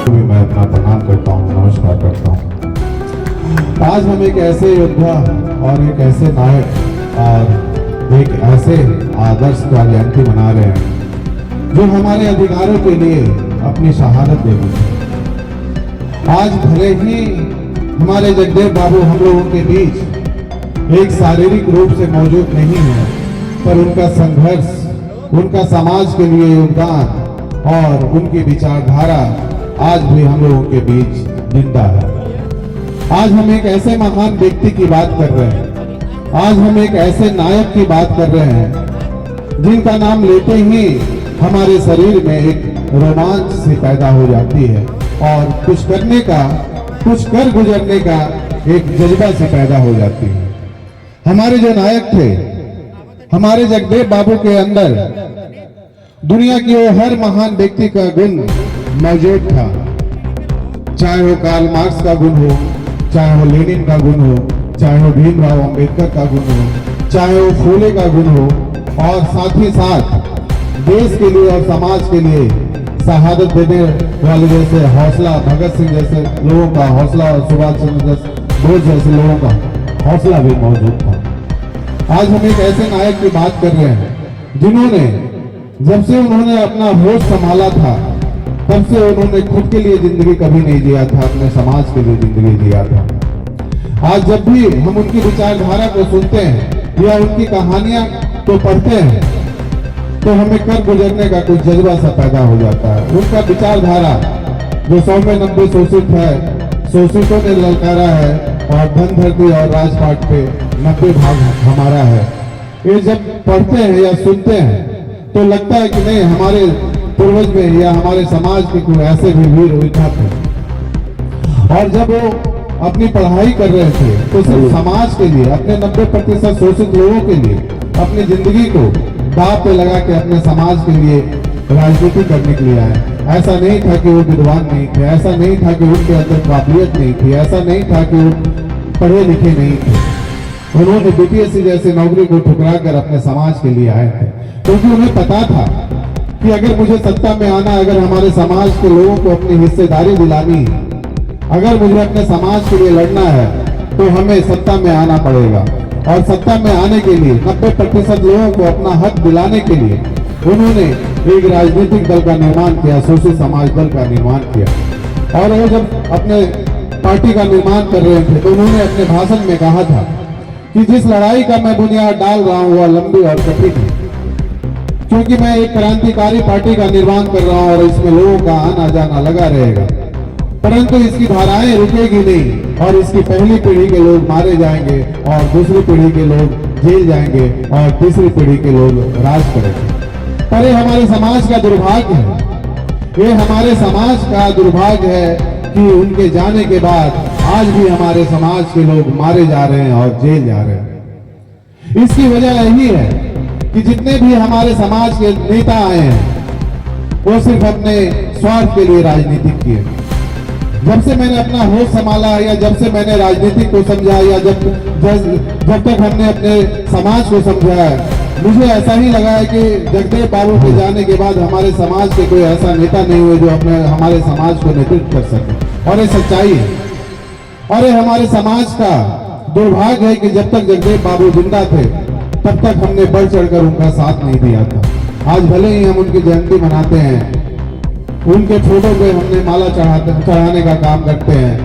भी मैं अपना प्रणाम करता हूँ, नमस्कार करता हूँ। आज हम एक ऐसे योद्धा और एक ऐसे नायक और एक ऐसे आदर्श का जयंती मना रहे हैं जो हमारे अधिकारों के लिए अपनी शहादत दे दी। आज भले ही हमारे जगदेव बाबू हम लोगों के बीच एक शारीरिक रूप से मौजूद नहीं है, पर उनका संघर्ष, उनका समाज के लिए योगदान और उनकी विचारधारा आज भी हम लोगों के बीच जिंदा है। आज हम एक ऐसे महान व्यक्ति की बात कर रहे हैं, आज हम एक ऐसे नायक की बात कर रहे हैं जिनका नाम लेते ही हमारे शरीर में एक रोमांच सी पैदा हो जाती है और कुछ करने का, कुछ कर गुजरने का एक जज्बा से पैदा हो जाती है। हमारे जो नायक थे, हमारे जगदेव बाबू के अंदर दुनिया की वो हर महान व्यक्ति का गुण मौजूद था। चाहे वो कार्ल मार्क्स का गुण हो, चाहे वो लेनिन का गुण हो, चाहे वो भीमराव अंबेडकर का गुण हो, चाहे वो फूले का गुण हो, और साथ ही साथ देश के लिए और समाज के लिए शहादत देने वाले जैसे हौसला, भगत सिंह जैसे लोगों का हौसला और सुभाष चंद्र बोस जैसे लोगों का हौसला भी मौजूद था। आज हम एक ऐसे नायक की बात कर रहे हैं जिन्होंने, जब से उन्होंने अपना होश संभाला था, तब से उन्होंने खुद के लिए जिंदगी कभी नहीं जिया था, अपने समाज के लिए जिंदगी जिया था। आज जब भी हम उनकी विचारधारा को सुनते हैं या उनकी कहानियां को पढ़ते हैं तो हमें कर गुजरने का कुछ जज्बा सा पैदा हो जाता है। उनका विचारधारा जो 100 में 90 शोषित है, शोषितों ने ललकारा है और धन धरती और राजपाट पे 90 भाग हमारा है, ये जब पढ़ते हैं या सुनते हैं तो लगता है कि नहीं, हमारे पूर्वज में या हमारे समाज के कोई ऐसे भी वीर योद्धा थे। और जब वो अपनी पढ़ाई कर रहे थे तो सिर्फ समाज के लिए, अपने 90% शोषित लोगों के लिए अपनी जिंदगी को दांव पे लगा के अपने समाज के लिए राजनीति करने के लिए आए। ऐसा नहीं था कि वो विद्वान नहीं थे, ऐसा नहीं था कि उनके अंदर काबिलियत नहीं थी, ऐसा नहीं था कि वो पढ़े लिखे नहीं थे। उन्होंने बीपीएससी जैसी नौकरी को ठुकरा कर अपने समाज के लिए आए थे, क्योंकि उन्हें पता था कि अगर मुझे सत्ता में आना, अगर हमारे समाज के लोगों को अपनी हिस्सेदारी दिलानी, अगर मुझे अपने समाज के लिए लड़ना है तो हमें सत्ता में आना पड़ेगा। और सत्ता में आने के लिए 90% लोगों को अपना हक दिलाने के लिए उन्होंने एक राजनीतिक दल का निर्माण किया, शोषित समाज दल का निर्माण किया। और वो जब अपने पार्टी का निर्माण कर रहे थे तो उन्होंने अपने भाषण में कहा था कि जिस लड़ाई का मैं बुनियाद डाल रहा हूँ वह लंबी और कठिन है, क्योंकि मैं एक क्रांतिकारी पार्टी का निर्माण कर रहा हूँ और इसमें लोगों का आना जाना लगा रहेगा, परंतु इसकी धाराएं रुकेगी नहीं और इसकी पहली पीढ़ी के लोग मारे जाएंगे और दूसरी पीढ़ी के लोग जेल जाएंगे और तीसरी पीढ़ी के लोग राज करेंगे। पर ये हमारे समाज का दुर्भाग्य है, ये हमारे समाज का दुर्भाग्य है कि उनके जाने के बाद आज भी हमारे समाज के लोग मारे जा रहे हैं और जेल जा रहे हैं। इसकी वजह यही है कि जितने भी हमारे समाज के नेता आए हैं वो सिर्फ अपने स्वार्थ के लिए राजनीति किए। जब से मैंने अपना होश संभाला या जब से मैंने राजनीति को समझा या जब तक हमने अपने समाज को समझा है, मुझे ऐसा ही लगा है कि जगदेव बाबू के जाने के बाद हमारे समाज के कोई ऐसा नेता नहीं हुए जो अपने हमारे समाज को नेतृत्व कर सके। और ये सच्चाई है और ये हमारे समाज का दुर्भाग्य है कि जब तक जगदेव बाबू जिंदा थे तब तक हमने बढ़ चढ़कर उनका साथ नहीं दिया था। आज भले ही हम उनकी जयंती मनाते हैं, उनके फोटो पे हमने माला चढ़ाने का काम करते हैं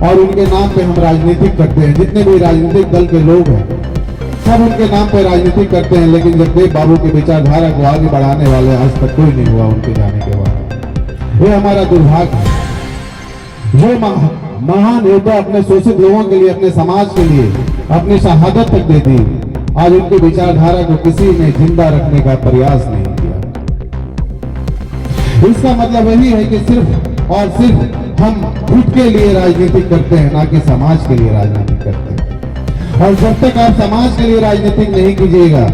और उनके नाम पे हम राजनीतिक करते हैं। जितने भी राजनीतिक दल के लोग हैं सब उनके नाम पे राजनीति करते हैं, लेकिन जगदेव बाबू की विचारधारा को आगे बढ़ाने वाले आज तक कोई नहीं हुआ उनके जाने के बाद। ये हमारा दुर्भाग्य है। जो महान योद्धा अपने शोषित लोगों के लिए, अपने समाज के लिए अपनी शहादत तक दे दी, आज उनकी विचारधारा को किसी ने जिंदा रखने का प्रयास नहीं किया। इसका मतलब यही है कि सिर्फ और सिर्फ हम खुद के लिए राजनीति करते हैं, ना कि समाज के लिए राजनीति करते हैं। और जब तक आप समाज के लिए राजनीति नहीं कीजिएगा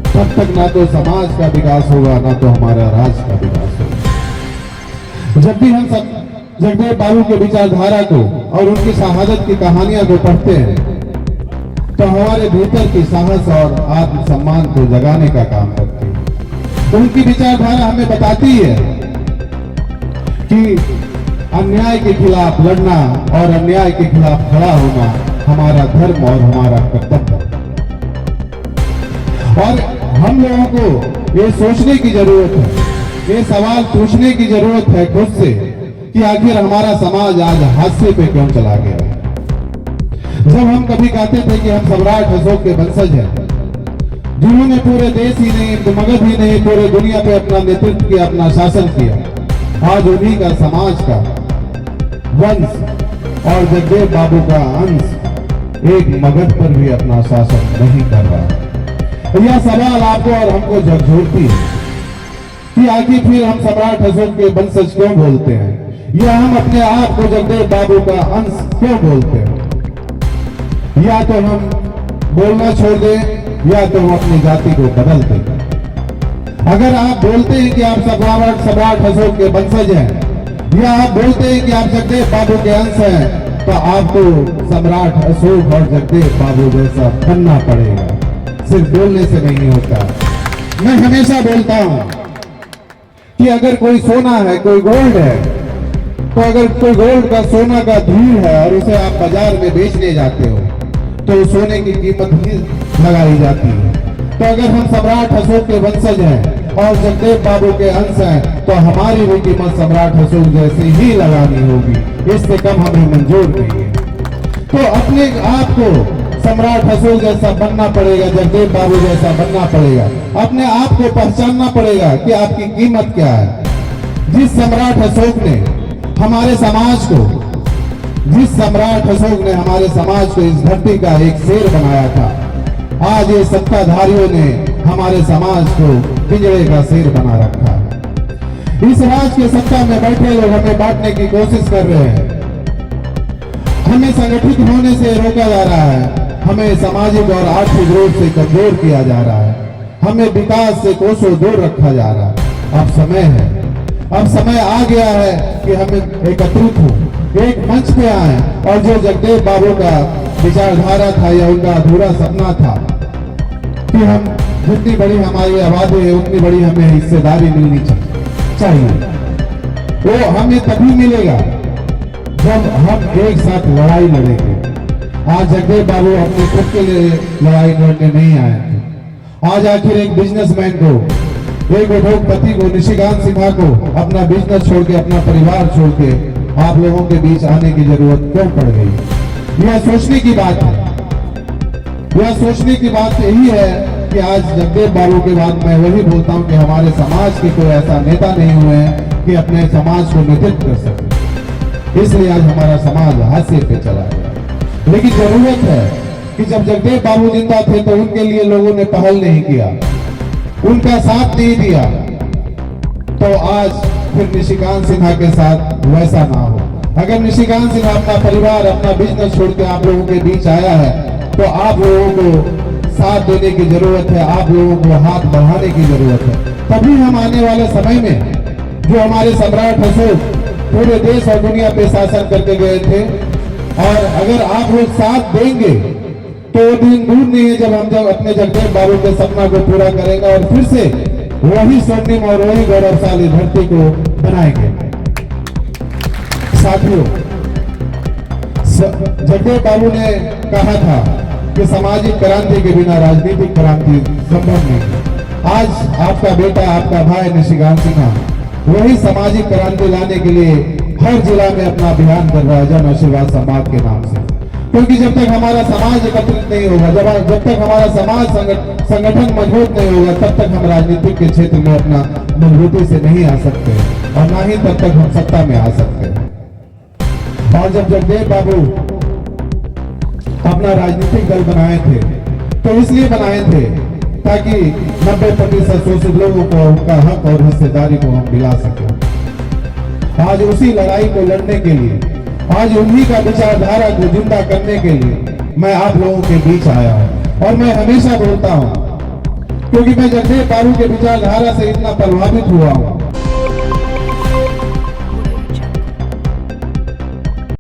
तब तक ना तो समाज का विकास होगा, ना तो हमारा राज्य का विकास होगा। जब भी हम सब जगदेव बाबू के विचारधारा को और उनकी शहादत की कहानियां को पढ़ते हैं तो हमारे भीतर की साहस और आत्मसम्मान को जगाने का काम करती है। उनकी विचारधारा हमें बताती है कि अन्याय के खिलाफ लड़ना और अन्याय के खिलाफ खड़ा होना हमारा धर्म और हमारा कर्तव्य। और हम लोगों को ये सोचने की जरूरत है, ये सवाल पूछने की जरूरत है खुद से कि आखिर हमारा समाज आज हादसे पे क्यों चला गया। जब हम कभी कहते थे कि हम सम्राट अशोक के वंशज हैं, जिन्होंने पूरे देश ही नहीं, मगध ही नहीं, पूरे दुनिया पे अपना नेतृत्व किया, अपना शासन किया, आज उन्हीं का समाज का वंश और जगदेव बाबू का अंश एक मगध पर भी अपना शासन नहीं कर रहा। यह सवाल आपको और हमको झकझोरती है कि आखिर फिर हम सम्राट अशोक के वंशज क्यों बोलते हैं, या हम अपने आप को जगदेव बाबू का अंश क्यों बोलते हैं। या तो हम बोलना छोड़ दें या तो हम अपनी जाति को बदल दें। अगर आप बोलते हैं कि आप सम्राट अशोक के वंशज हैं, या आप बोलते हैं कि आप जगदेव बाबू के अंश हैं, तो आपको सम्राट अशोक और जगदेव बाबू जैसा बनना पड़ेगा। सिर्फ बोलने से नहीं होता। मैं हमेशा बोलता हूं कि अगर कोई सोना है, कोई गोल्ड है, तो अगर कोई गोल्ड का सोना का धूल है और उसे आप बाजार में बेचने जाते हो तो सोने की कीमत ही लगाई जाती है। तो अगर हम सम्राट अशोक के वंशज हैं और जगदेव बाबू के अंश हैं, तो हमारी भी कीमत सम्राट अशोक जैसे ही लगानी होगी, इससे कम हमें मंजूर नहीं है। तो अपने आप को सम्राट अशोक जैसा बनना पड़ेगा, जगदेव बाबू जैसा बनना पड़ेगा। अपने आप को पहचानना पड़ेगा कि आपकी कीमत क्या है। जिस सम्राट अशोक ने हमारे समाज को, जिस सम्राट अशोक ने हमारे समाज को इस धरती का एक शेर बनाया था, आज ये सत्ताधारियों ने हमारे समाज को पिंजरे का शेर बना रखा है। इस राज के सत्ता में बैठे लोग हमें बांटने की कोशिश कर रहे हैं, हमें संगठित होने से रोका जा रहा है, हमें सामाजिक और आर्थिक रूप से कमजोर किया जा रहा है, हमें विकास से कोसों दूर रखा जा रहा है। अब समय है, अब समय आ गया है कि हम एकत्रित हो, एक मंच पे आए और जो जगदेव बाबू का विचारधारा था या उनका अधूरा सपना था कि हम जितनी बड़ी हमारी आबादी है उतनी बड़ी हमें हिस्सेदारी मिलनी चाहिए, वो हमें तभी मिलेगा जब हम एक साथ लड़ाई लड़ेंगे। आज जगदेव बाबू अपने खुद के लिए लड़ाई लड़ने नहीं आए थे। आज आखिर एक बिजनेसमैन को, एक उद्योगपति को, निशिकांत सिन्हा को अपना बिजनेस छोड़ के, अपना परिवार छोड़ के आप लोगों के बीच आने की जरूरत क्यों पड़ गई। यह सोचने की बात है, यह सोचने की बात यही है कि आज जगदेव बाबू के बाद मैं वही बोलता हूं कि हमारे समाज के कोई ऐसा नेता नहीं हुए हैं कि अपने समाज को नेतृत्व कर सके। इसलिए आज हमारा समाज हादसे पे चला गया। लेकिन जरूरत है कि जब जगदेव बाबू जिंदा थे तो उनके लिए लोगों ने पहल नहीं किया, उनका साथ नहीं दिया, तो आज फिर निशिकांत सिन्हा के साथ वैसा ना हो। अगर निशिकांत सिन्हा अपना परिवार, अपना बिजनेस छोड़ के आप लोगों के बीच आया है, तो आप लोगों को साथ देने की जरूरत है, आप लोगों को हाथ बढ़ाने की जरूरत है। तभी हम आने वाले समय में जो हमारे सम्राट अशोक पूरे देश और दुनिया पे शासन करके गए थे, और अगर आप लोग साथ देंगे तो दिन दूर नहीं है जब अपने जगदेव बाबू के सपना को पूरा करेंगे और फिर से वही स्वर्णिम और वही गौरवशाली धरती को बनाएंगे। साथियों, जगदेव बाबू ने कहा था कि सामाजिक क्रांति के बिना राजनीतिक क्रांति संभव नहीं। आज आपका बेटा, आपका भाई निशिकांत सिन्हा वही सामाजिक क्रांति लाने के लिए हर जिला में अपना अभियान कर रहा है, जन आशीर्वाद समाज के नाम से। क्योंकि जब तक हमारा समाज एकत्रित नहीं होगा, जब तक हमारा समाज संगठन मजबूत नहीं होगा, तब तक हम राजनीतिक के क्षेत्र में अपना मजबूती से नहीं आ सकते, और ना ही तब तक हम सत्ता में आ सकते हैं। और जब जगदेव बाबू अपना राजनीतिक दल बनाए थे तो इसलिए बनाए थे ताकि 90% शोषित लोगों को उनका हक और हिस्सेदारी को हम दिला सके। आज उसी लड़ाई को लड़ने के लिए, आज उन्हीं का विचारधारा को जिंदा करने के लिए मैं आप लोगों के बीच आया हूं। और मैं हमेशा बोलता हूं, क्योंकि मैं जगदेव बाबू के विचारधारा से इतना प्रभावित हुआ हूं